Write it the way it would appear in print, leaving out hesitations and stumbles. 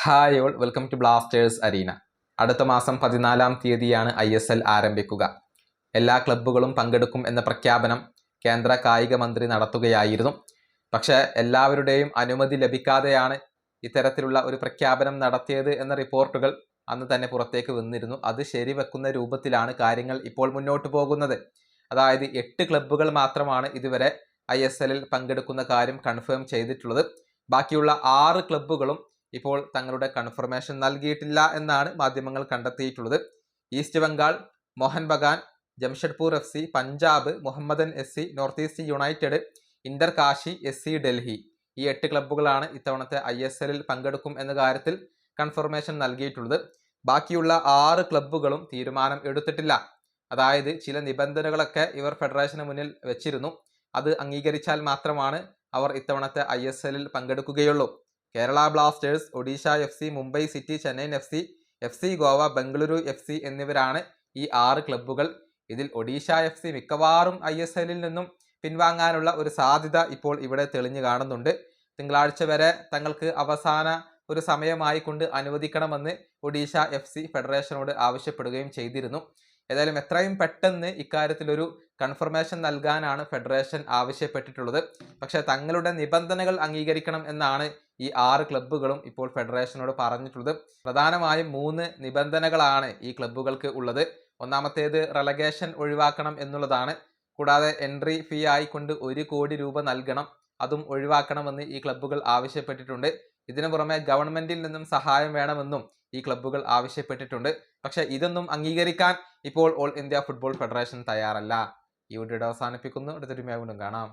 Hi all, welcome to Blasters Arena. അടുത്ത മാസം 14-ാം തീയതിയാണ് ISL ആരംഭിക്കുക. എല്ലാ ക്ലബ്ബുകളും പങ്കെടുക്കും എന്ന പ്രഖ്യാപനം കേന്ദ്ര കായിക മന്ത്രി നടത്തുകയായിരുന്നു. പക്ഷേ എല്ലാവരുടെയും അനുമതി ലഭിക്കാതെയാണ് ഇത്തരത്തിലുള്ള ഒരു പ്രഖ്യാപനം നടത്തിയത് എന്ന റിപ്പോർട്ടുകൾ അന്ന് തന്നെ പുറത്തേക്ക് വന്നിരുന്നു. അത് ശരിവെക്കുന്ന രൂപത്തിലാണ് കാര്യങ്ങൾ ഇപ്പോൾ മുന്നോട്ട് പോകുന്നത്. അതായത് 8 ക്ലബ്ബുകൾ മാത്രമാണ് ഇതുവരെ ISLൽ പങ്കെടുക്കുന്ന കാര്യം കൺഫേം ചെയ്തിട്ടുള്ളത്. ബാക്കിയുള്ള 6 ക്ലബ്ബുകളും ഇപ്പോൾ തങ്ങളുടെ കൺഫർമേഷൻ നൽകിയിട്ടില്ല എന്നാണ് മാധ്യമങ്ങൾ കണ്ടെത്തിയിട്ടുള്ളത്. East Bengal, Mohun Bagan, Jamshedpur FC, Punjab, Mohammedan SC, North East United, Inter Kashi, SC Delhi ഈ 8 ക്ലബ്ബുകളാണ് ഇത്തവണത്തെ ISLൽ പങ്കെടുക്കും എന്ന കാര്യത്തിൽ കൺഫർമേഷൻ നൽകിയിട്ടുള്ളത്. ബാക്കിയുള്ള 6 ക്ലബ്ബുകളും തീരുമാനം എടുത്തിട്ടില്ല. അതായത് ചില നിബന്ധനകളൊക്കെ ഇവർ ഫെഡറേഷന് മുന്നിൽ വെച്ചിരുന്നു. അത് അംഗീകരിച്ചാൽ മാത്രമാണ് അവർ ഇത്തവണത്തെ ISLൽ പങ്കെടുക്കുകയുള്ളൂ. Kerala Blasters, Odisha FC, Mumbai City, Chennaiyin FC Goa, Bengaluru FC എന്നിവരാണ് ഈ 6 ക്ലബ്ബുകൾ. ഇതിൽ ഒഡീഷ FC മിക്കവാറും ISLൽ നിന്നും പിൻവാങ്ങാനുള്ള ഒരു സാധ്യത ഇപ്പോൾ ഇവിടെ തെളിഞ്ഞു കാണുന്നുണ്ട്. തിങ്കളാഴ്ച വരെ തങ്ങൾക്ക് അവസാന ഒരു സമയമായി കൊണ്ട് അനുവദിക്കണമെന്ന് ഒഡീഷ FC ഫെഡറേഷനോട് ആവശ്യപ്പെടുകയും ചെയ്തിരുന്നു. ഏതായാലും എത്രയും പെട്ടെന്ന് ഇക്കാര്യത്തിലൊരു കൺഫർമേഷൻ നൽകാനാണ് ഫെഡറേഷൻ ആവശ്യപ്പെട്ടിട്ടുള്ളത്. പക്ഷേ തങ്ങളുടെ നിബന്ധനകൾ അംഗീകരിക്കണം എന്നാണ് ഈ 6 ക്ലബ്ബുകളും ഇപ്പോൾ ഫെഡറേഷനോട് പറഞ്ഞിട്ടുള്ളത്. പ്രധാനമായും 3 നിബന്ധനകളാണ് ഈ ക്ലബ്ബുകൾക്ക് ഉള്ളത്. ഒന്നാമത്തേത് റെലഗേഷൻ ഒഴിവാക്കണം എന്നുള്ളതാണ്. കൂടാതെ എൻട്രി ഫീ ആയിക്കൊണ്ട് 1 കോടി രൂപ നൽകണം, അതും ഒഴിവാക്കണമെന്ന് ഈ ക്ലബ്ബുകൾ ആവശ്യപ്പെട്ടിട്ടുണ്ട്. ഇതിനു പുറമെ ഗവൺമെന്റിൽ നിന്നും സഹായം വേണമെന്നും ഈ ക്ലബ്ബുകൾ ആവശ്യപ്പെട്ടിട്ടുണ്ട്. പക്ഷേ ഇതൊന്നും അംഗീകരിക്കാൻ ഇപ്പോൾ ഓൾ ഇന്ത്യ ഫുട്ബോൾ ഫെഡറേഷൻ തയ്യാറല്ല. ഈ വീഡിയോ അവസാനിപ്പിക്കുന്നു. അടുത്തൊരു വീണ്ടും കാണാം.